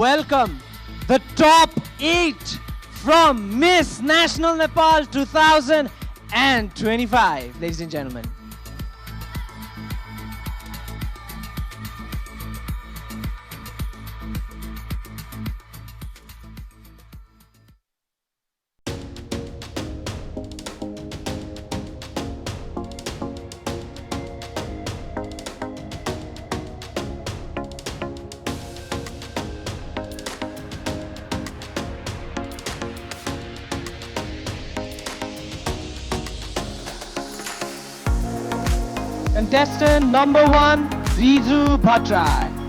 welcome the top 8 from Miss National Nepal 2025, ladies and gentlemen. Contestant number 1, Riju Bhattrai.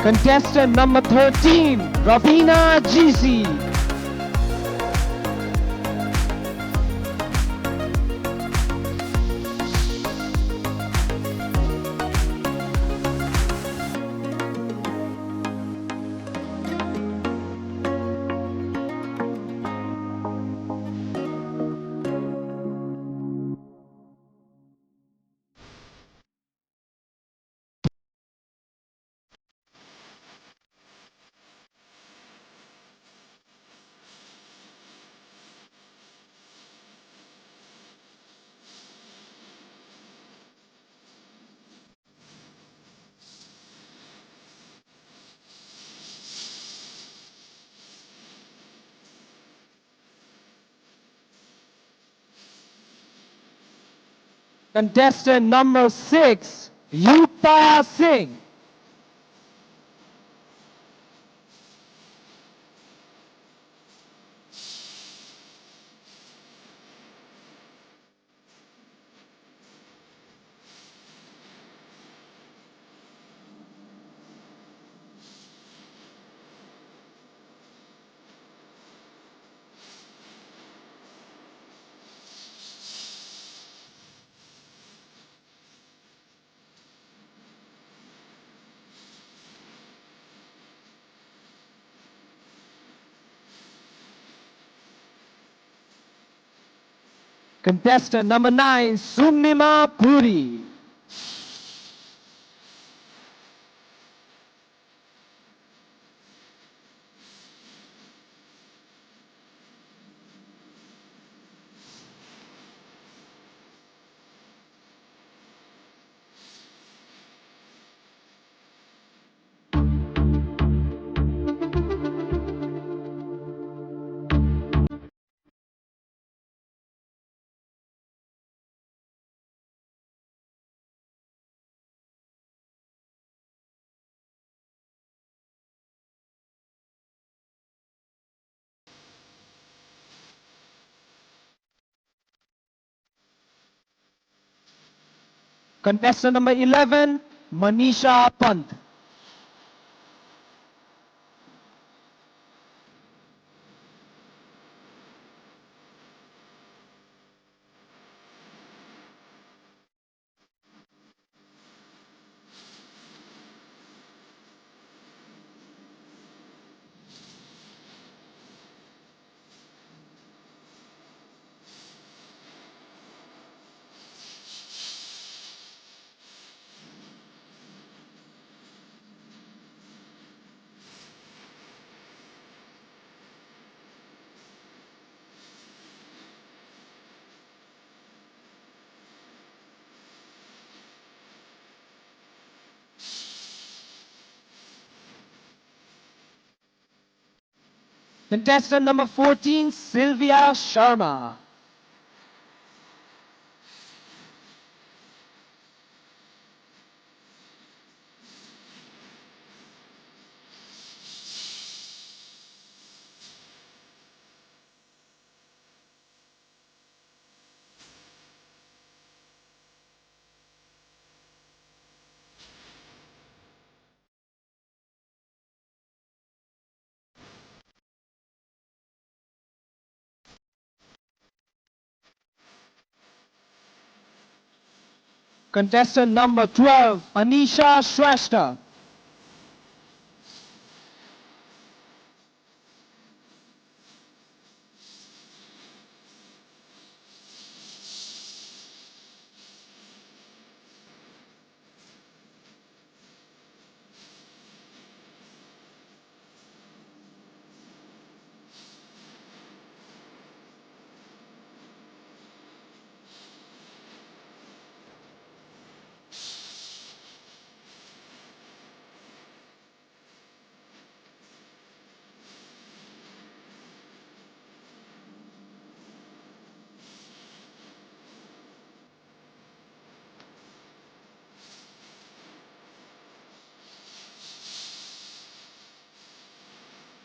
Contestant number 13, Ravina GC. Contestant number 6, Yupa Singh. Contestant number 9, Sumnima Puri. Contestant number 11, Manisha Pant. Contestant number 14, Sylvia Sharma. Contestant number 12, Anisha Shrestha.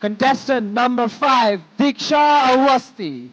Contestant number 5, Diksha Awasthi.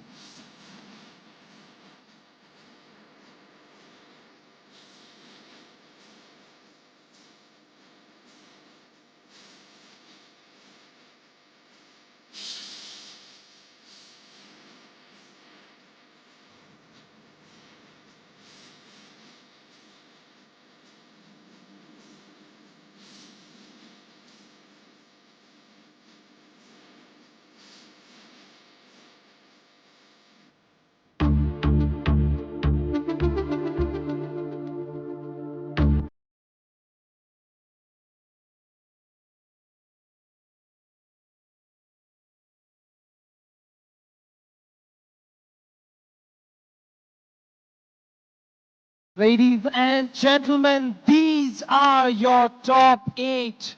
Ladies and gentlemen, these are your top 8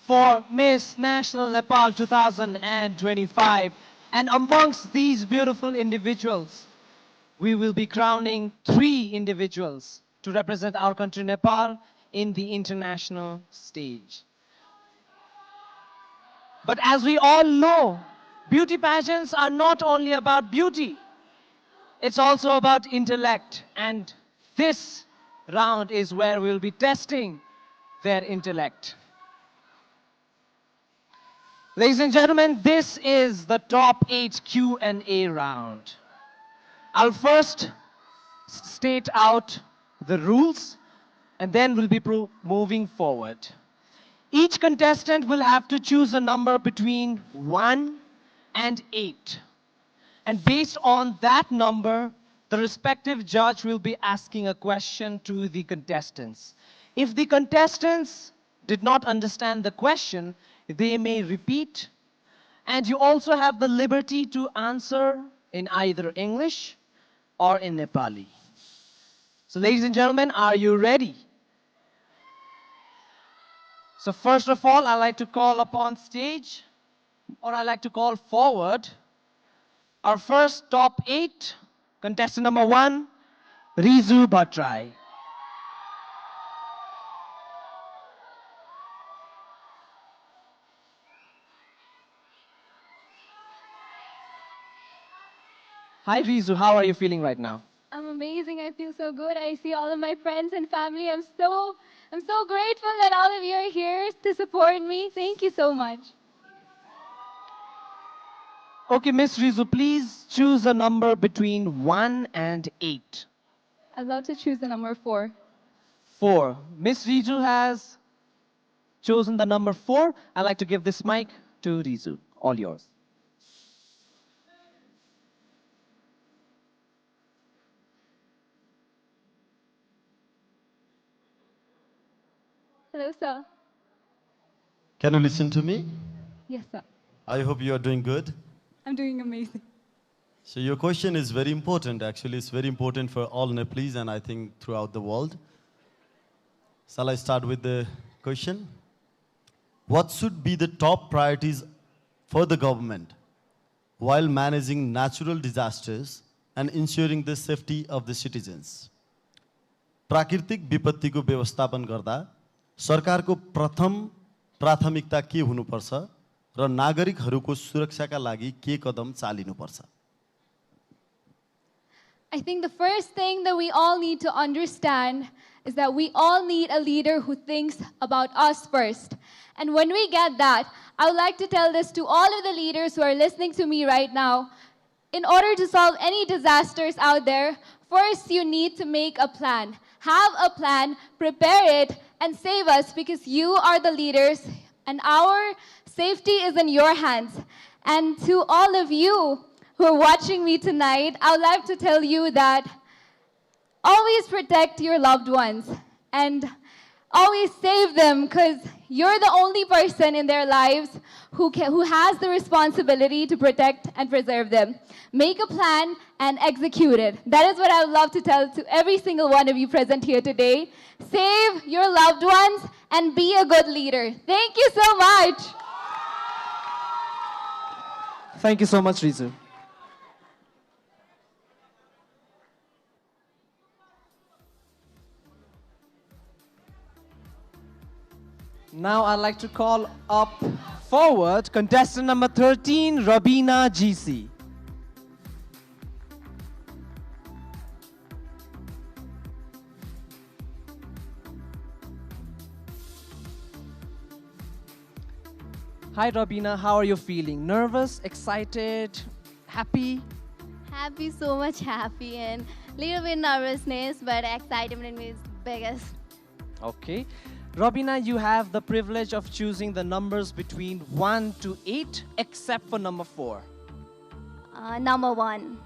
for Miss National Nepal 2025. And amongst these beautiful individuals, we will be crowning 3 individuals to represent our country Nepal in the international stage. But as we all know, beauty pageants are not only about beauty, it's also about intellect. And this round is where we'll be testing their intellect. Ladies and gentlemen, this is the top 8 Q&A round. I'll first state out the rules and then we'll be moving forward. Each contestant will have to choose a number between 1 and 8. And based on that number, the respective judge will be asking a question to the contestants. If the contestants did not understand the question, they may repeat. And you also have the liberty to answer in either English or in Nepali. So ladies and gentlemen, are you ready? So first of all, I'd like to call upon stage, or I'd like to call forward our first top 8, contestant number 1, Rizu Bhattrai. Hi Rizu, how are you feeling right now? I'm amazing. I feel so good. I see all of my friends and family. I'm so grateful that all of you are here to support me. Thank you so much. Okay, Miss Rizu, please choose a number between 1 and 8. I'd love to choose the number 4. 4. Miss Rizu has chosen the number 4. I'd like to give this mic to Rizu. All yours. Hello, sir. Can you listen to me? Yes, sir. I hope you are doing good. I'm doing amazing. So your question is very important. Actually, it's very important for all Nepalese and I think throughout the world. Shall I start with the question? What should be the top priorities for the government while managing natural disasters and ensuring the safety of the citizens. प्राकृतिक विपत्तिको व्यवस्थापन गर्दा सरकारको प्रथम प्राथमिकता के हुनुपर्छ र नागरिकहरूको सुरक्षाका लागि के कदम चालिनुपर्छ? I think the first thing that we all need to understand is that we all need a leader who thinks about us first. And when we get that, I would like to tell this to all of the leaders who are listening to me right now. In order to solve any disasters out there, first you need to make a plan. Have a plan, prepare it, and save us because you are the leaders and our safety is in your hands. And to all of you who are watching me tonight, I would like to tell you that always protect your loved ones and always save them because you're the only person in their lives who has the responsibility to protect and preserve them. Make a plan and execute it. That is what I would love to tell to every single one of you present here today. Save your loved ones and be a good leader. Thank you so much. Thank you so much, Rizu. Now I'd like to call up forward contestant number 13, Rabina GC. Hi Rabina, how are you feeling? Nervous, excited, happy? Happy, so much happy and little bit nervousness, but excitement is biggest. Okay. Rabina, you have the privilege of choosing the numbers between 1 to 8, except for number 4. Number 1.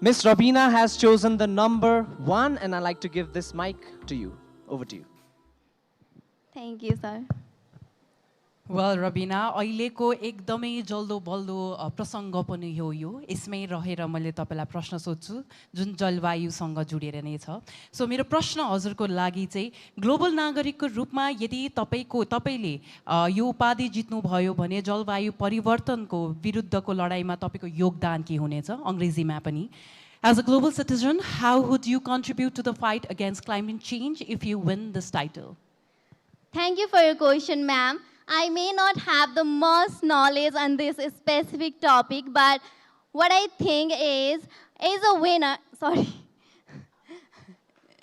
Miss Rabina has chosen the number 1, and I'd like to give this mic to you. Over to you. Thank you, sir. Well, Rabina, अहिलेको एकदमै जल्दो बल्दो प्रसङ्ग पनि हो यो यसमै रहेर मैले तपाईलाई प्रश्न सोध्छु जुन जलवायुसँग जोडिएर नै छ सो मेरो प्रश्न हजुरको लागि चाहिँ ग्लोबल नागरिकको रूपमा यदि तपाईले यो उपाधि जित्नु भयो भने जलवायु परिवर्तनको विरुद्धको लडाईमा तपाईको योगदान के हुनेछ अंग्रेजीमा पनि As a global citizen, how would you contribute to the fight against climate change if you win this title? Thank you for your question, ma'am. I may not have the most knowledge on this specific topic, but what I think is a winner, sorry,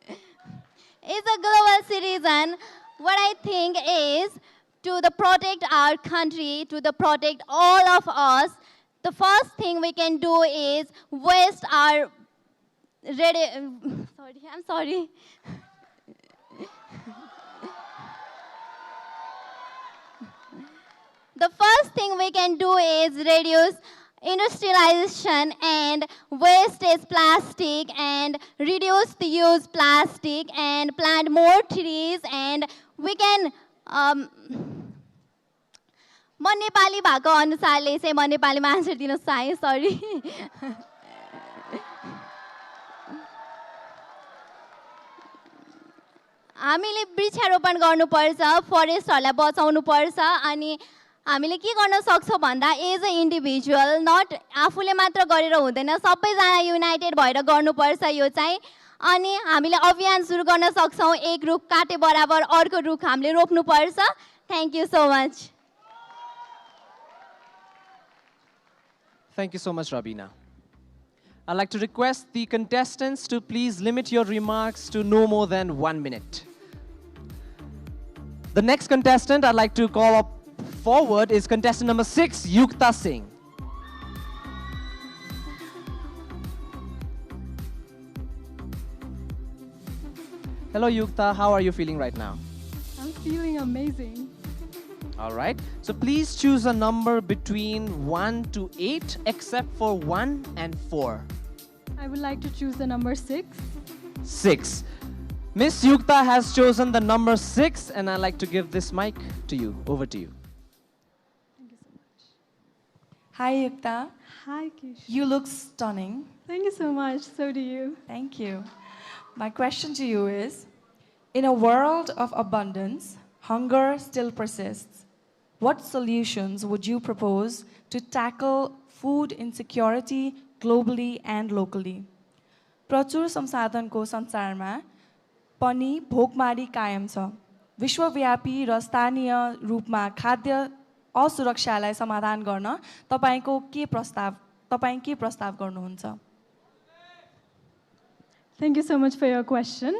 is a global citizen, what I think is to protect our country, to protect all of us, the first thing we can do is waste our, sorry. The first thing we can do is reduce industrialization and wastage plastic and reduce the use plastic and plant more trees and we can म नेपाली भएको अनुसारले चाहिँ म नेपालीमा answer दिन चाहे सरी हामीले वृक्षारोपण गर्नुपर्छ फरेस्टहरुलाई बचाउनु पर्छ अनि हामीले के गर्न सक्छौं भन्दा एज अ इन्डिभिजुअल नट आफूले मात्र गरेर हुँदैन सबैजना युनाइटेड भएर गर्नुपर्छ यो चाहिँ अनि हामीले अभियान सुरु गर्न सक्छौं एक रुख काटे बराबर अर्को रुख हामीले रोप्नु पर्छ thank you so much Thank you so much, Rabina. I'd like to request the contestants to please limit your remarks to no more than 1 minute. The next contestant I'd like to call up forward is contestant number 6, Yukta Singh. Hello, Yukta. How are you feeling right now? I'm feeling amazing. All right. So please choose a number between 1 to 8, except for 1 and 4. I would like to choose the number 6. 6. Miss Yukta has chosen the number 6, and I'd like to give this mic to you. Over to you. Thank you so much. Hi, Yukta. Hi, Kish. You look stunning. Thank you so much. So do you. Thank you. My question to you is, in a world of abundance, hunger still persists. What solutions would you propose to tackle food insecurity globally and locally. प्रचुर संसाधनको संसारमा पनि भोकमारी कायम छ। विश्वव्यापी र स्थानीय रूपमा खाद्य असुरक्षालाई समाधान गर्न तपाईं के प्रस्ताव गर्नुहुन्छ? Thank you so much for your question.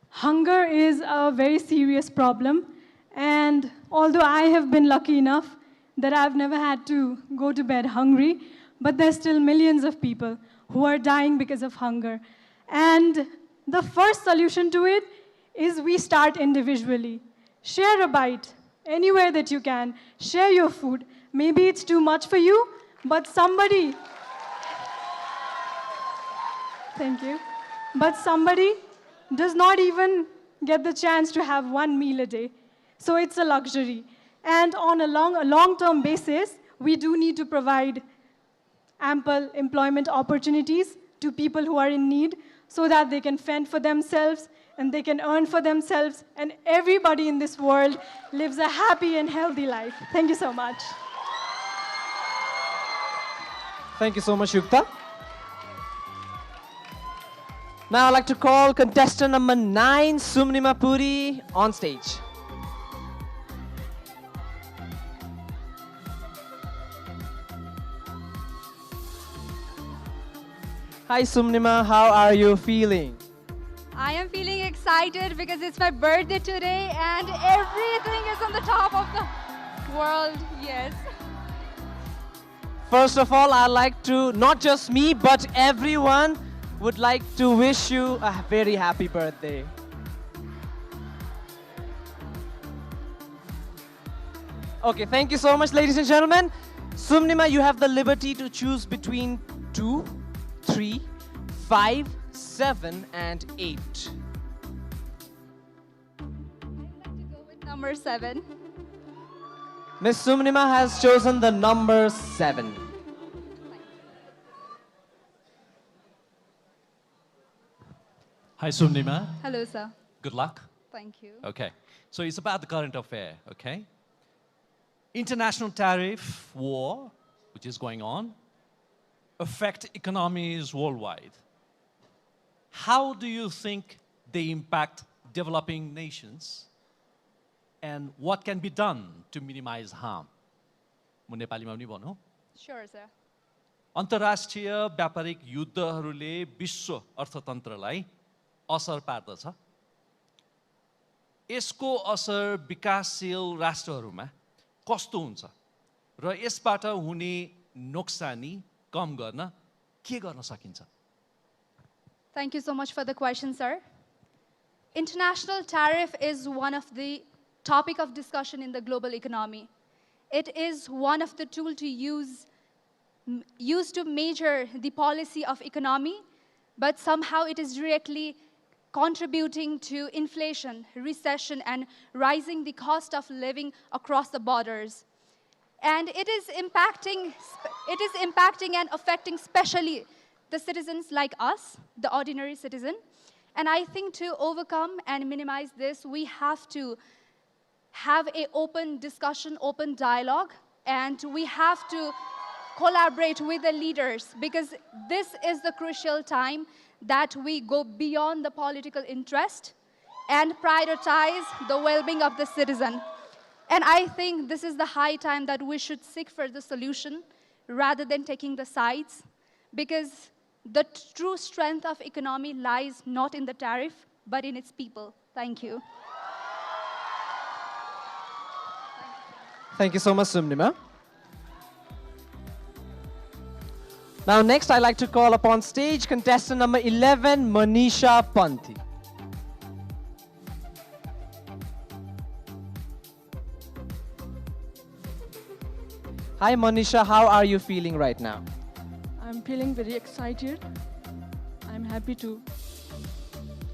Hunger is a very serious problem, and although I have been lucky enough that I've never had to go to bed hungry, but there's still millions of people who are dying because of hunger. And the first solution to it is we start individually. Share a bite anywhere that you can. Share your food. Maybe it's too much for you, but somebody, thank you, but somebody does not even get the chance to have one meal a day. So it's a luxury. And on a long-term basis, we do need to provide ample employment opportunities to people who are in need so that they can fend for themselves and they can earn for themselves, and everybody in this world lives a happy and healthy life. Thank you so much. Thank you so much, Yukta. Now I'd like to call contestant number 9, Sumnima Puri, on stage. Hi Sumnima, how are you feeling? I am feeling excited because it's my birthday today and everything is on the top of the world, yes. First of all, I'd like to, not just me, but everyone would like to wish you a very happy birthday. Okay, thank you so much, ladies and gentlemen. Sumnima, you have the liberty to choose between 2, 3, 5, 7, and 8. I'd like to go with number 7. Miss Sumnima has chosen the number 7. Hi, Sumnima. Hello, sir. Good luck. Thank you. Okay. So it's about the current affair, okay? International tariff war, which is going on, affect economies worldwide. How do you think they impact developing nations? And what can be done to minimize harm? म नेपालीमा पनि भनौँ। Sure, sir. अन्तर्राष्ट्रिय व्यापारिक युद्धहरूले विश्व अर्थतन्त्रलाई असर पार्दछ। यसको असर विकासशील राष्ट्रहरूमा कस्तो हुन्छ र यसबाट हुने नोक्सानी कम गर्न के गर्न सकिन्छ? Thank you so much for the question, sir. International tariff is one of the topic of discussion in the global economy. It is one of the tools to use to measure the policy of economy, but somehow it is directly contributing to inflation, recession, and rising the cost of living across the borders. And it is impacting and affecting especially the citizens like us, the ordinary citizen. And I think to overcome and minimize this, we have to have an open discussion, open dialogue, and we have to collaborate with the leaders, because this is the crucial time that we go beyond the political interest and prioritize the well-being of the citizen. And I think this is the high time that we should seek for the solution rather than taking the sides, because the true strength of economy lies not in the tariff, but in its people. Thank you. Thank you so much, Sumnima. Now next, I'd like to call upon stage contestant number 11, Manisha Panthi. Hi Manisha, how are you feeling right now? I'm feeling very excited. I'm happy too.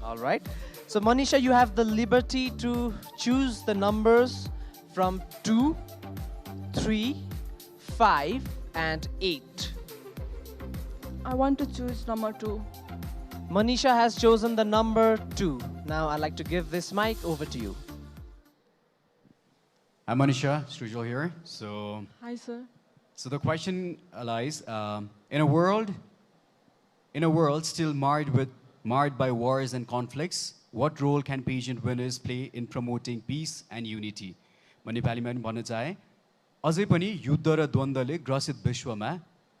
All right. So Manisha, you have the liberty to choose the numbers from 2, 3, 5, and 8. I want to choose number 2. Manisha has chosen the number 2. Now I'd like to give this mic over to you. I'm Manisha, Srijal here. So Hi, sir. So the question lies, in a world still marred by wars and conflicts, what role can pageant winners play in promoting peace and unity? म नेपालीमा पनि भन्न चाहे अझै पनि युद्ध र द्वन्द्वले ग्रसित विश्वमा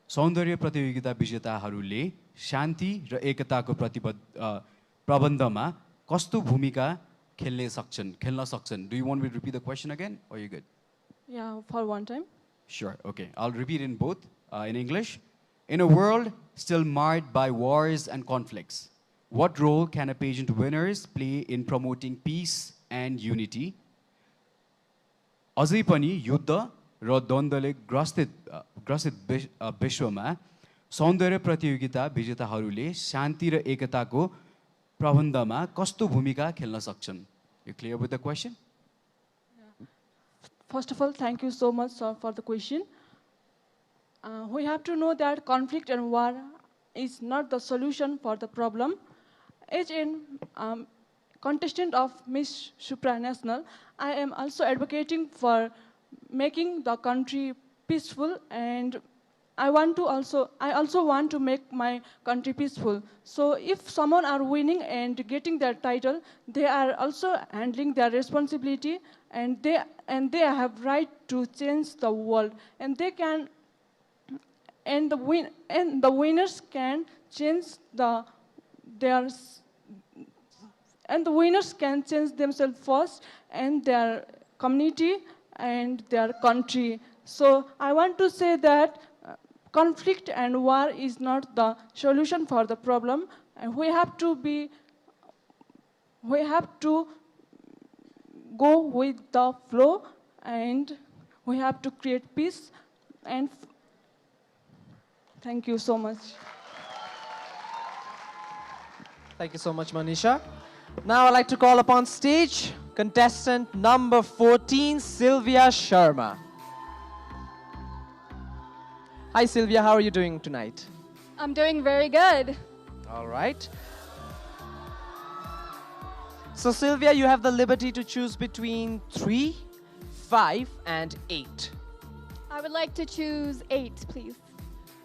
सौन्दर्य प्रतियोगिता विजेताहरूले शान्ति र एकताको प्रबन्धमा कस्तो भूमिका खेल्न सक्छन्? Do you want me to repeat the question again or you good? Yeah, for one time. Sure, okay. I'll repeat in both, in English. In a world still marred by wars and conflicts, what role can a pageant winners play in promoting peace and unity? अझै पनि युद्ध र द्वन्द्वले ग्रसित विश्वमा सौन्दर्य प्रतियोगिता विजेताहरूले शान्ति र एकताको प्रबन्धमा कस्तो भूमिका खेल्न सक्छन्? You clear with the question? First of all, thank you so much for the question. We have to know that conflict and war is not the solution for the problem. As a contestant of Miss Supranational, I am also advocating for making the country peaceful, and I also want to make my country peaceful. So if someone are winning and getting their title, they are also handling their responsibility, and they have right to change the world, and they can, and the winners can change and the winners can change themselves first, and their community and their country. So I want to say that conflict and war is not the solution for the problem, and we have to go with the flow, and we have to create peace. And thank you so much. Thank you so much, Manisha. Now I'd like to call upon stage contestant number 14, Sylvia Sharma. Hi, Sylvia. How are you doing tonight? I'm doing very good. All right. So, Sylvia, you have the liberty to choose between 3, 5, and 8. I would like to choose 8, please.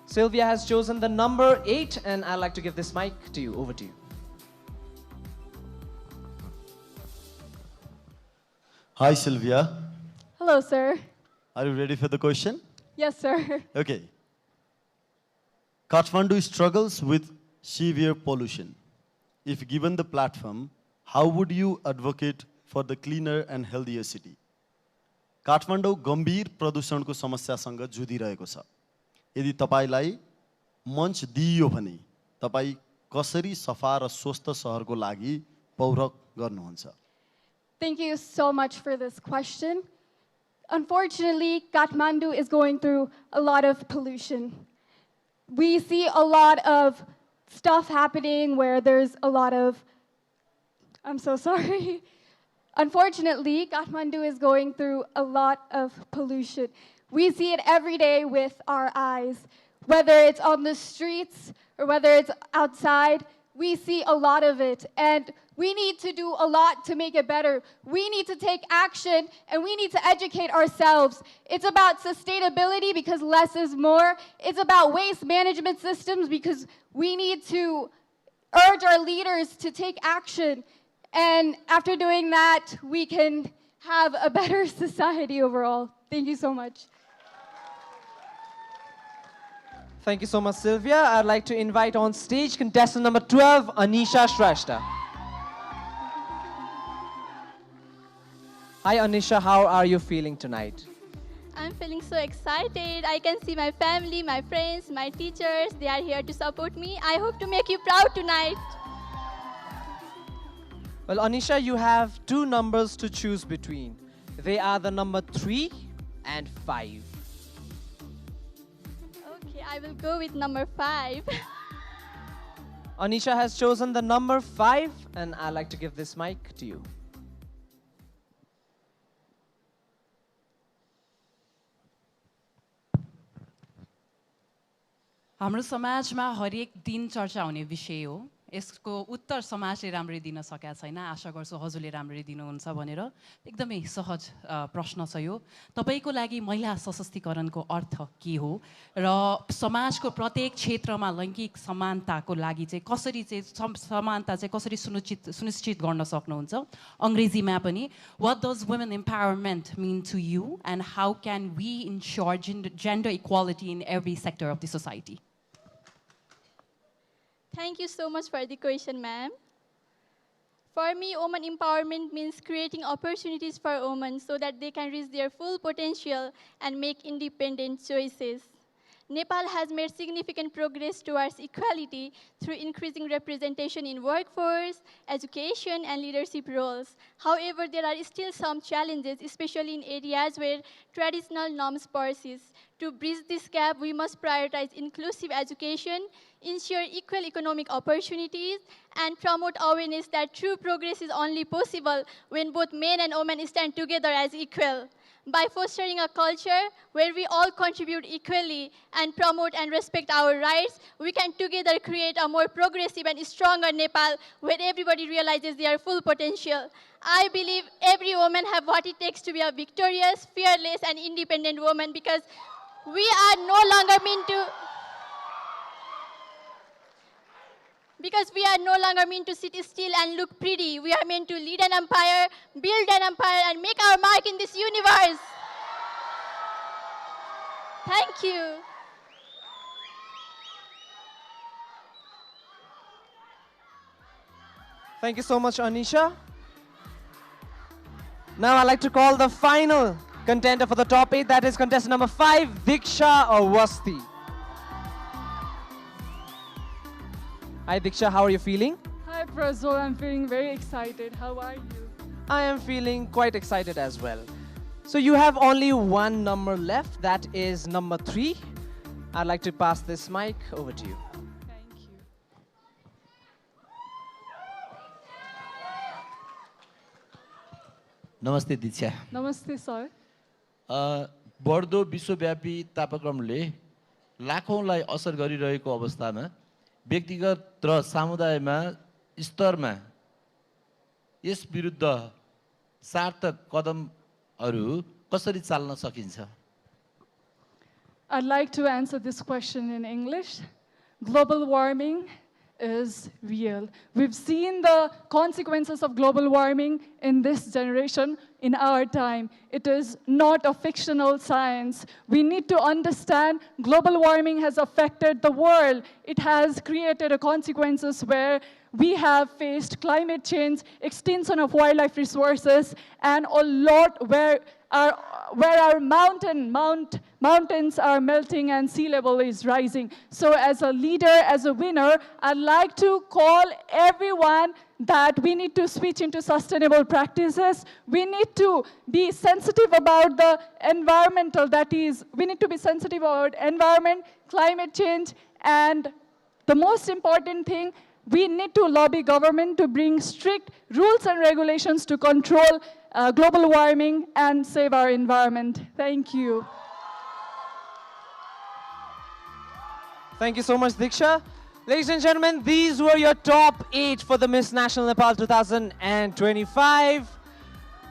Sylvia has chosen the number 8, and I'd like to give this mic to you. Over to you. Hi, Sylvia. Hello, sir. Are you ready for the question? Yes, sir. Okay. Kathmandu struggles with severe pollution. If given the platform, how would you advocate for the cleaner and healthier city? Kathmandu गम्भीर प्रदूषणको समस्यासँग जुधिरहेको छ। यदि तपाईलाई मञ्च दिइयो भने तपाई कसरी सफा र स्वस्थ शहरको लागि पौरख गर्नुहुन्छ? Thank you so much for this question. Unfortunately, Kathmandu is going through a lot of pollution. We see a lot of stuff happening where there's a lot of, I'm so sorry. Unfortunately, Kathmandu is going through a lot of pollution. We see it every day with our eyes. Whether it's on the streets or whether it's outside, we see a lot of it. And we need to do a lot to make it better. We need to take action, and we need to educate ourselves. It's about sustainability because less is more. It's about waste management systems because we need to urge our leaders to take action. And after doing that, we can have a better society overall. Thank you so much. Thank you so much, Sylvia. I'd like to invite on stage contestant number 12, Anisha Shrestha. Hi, Anisha. How are you feeling tonight? I'm feeling so excited. I can see my family, my friends, my teachers. They are here to support me. I hope to make you proud tonight. Well, Anisha, you have 2 numbers to choose between. They are the number 3 and 5. Okay, I will go with number 5. Anisha has chosen the number 5, and I'd like to give this mic to you. हाम्रो समाजमा हरेक दिन चर्चा हुने विषय हो यसको उत्तर समाजले राम्ररी दिन सकेका छैन। आशा गर्छु हजुरले राम्ररी दिनुहुन्छ भनेर। एकदमै सहज प्रश्न छ यो। तपाईँको लागि महिला सशक्तिकरणको अर्थ के हो र समाजको प्रत्येक क्षेत्रमा लैङ्गिक समानताको लागि चाहिँ कसरी चाहिँ समानता चाहिँ कसरी सुनिश्चित गर्न सक्नुहुन्छ? अङ्ग्रेजीमा पनि what does women empowerment mean to you and how can we ensure gender equality in every sector of the society? Thank you so much for the question, ma'am. For me, women empowerment means creating opportunities for women so that they can reach their full potential and make independent choices. Nepal has made significant progress towards equality through increasing representation in workforce, education, and leadership roles. However, there are still some challenges, especially in areas where traditional norms persist. To bridge this gap, we must prioritize inclusive education, ensure equal economic opportunities, and promote awareness that true progress is only possible when both men and women stand together as equal. By fostering a culture where we all contribute equally and promote and respect our rights, we can together create a more progressive and stronger Nepal where everybody realizes their full potential. I believe every woman has what it takes to be a victorious, fearless, and independent woman because we are no longer meant to sit still and look pretty. We are meant to lead an empire, build an empire, and make our mark in this universe. Thank you. Thank you so much, Anisha. Now I'd like to call the final contender for the top 8. That is contestant number 5, Diksha Awasthi. Hi, Diksha. How are you feeling? Hi, Prajwal. I'm feeling very excited. How are you? I am feeling quite excited as well. So you have only one number left. That is number 3. I'd like to pass this mic over to you. Thank you. नमस्ते दीक्षा। Namaste, sir. बढ्दो विश्वव्यापी तापक्रमले लाखौंलाई असर गरिरहेको अवस्थामा व्यक्तिगत र समुदायमा स्तरमा yes विरुद्ध सार्थक कदमहरू कसरी चाल्न सकिन्छ? I'd like to answer this question in English. Global warming is real. We've seen the consequences of global warming in this generation, in our time. It is not a fictional science. We need to understand global warming has affected the world. It has created consequences where we have faced climate change, extinction of wildlife resources, and a lot where our mountains are melting and sea level is rising. So as a leader, as a winner, I'd like to call everyone that we need to switch into sustainable practices. We need to be sensitive about the environmental, we need to be sensitive about environment, climate change, and the most important thing, we need to lobby government to bring strict rules and regulations to control global warming and save our environment. Thank you. Thank you so much, Diksha. Ladies and gentlemen, these were your top 8 for the Miss National Nepal 2025.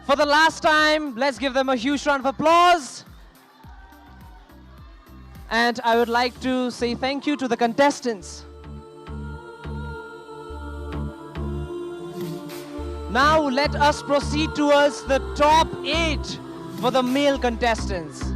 For the last time, let's give them a huge round of applause. And I would like to say thank you to the contestants. Now let us proceed towards the top 8 for the male contestants.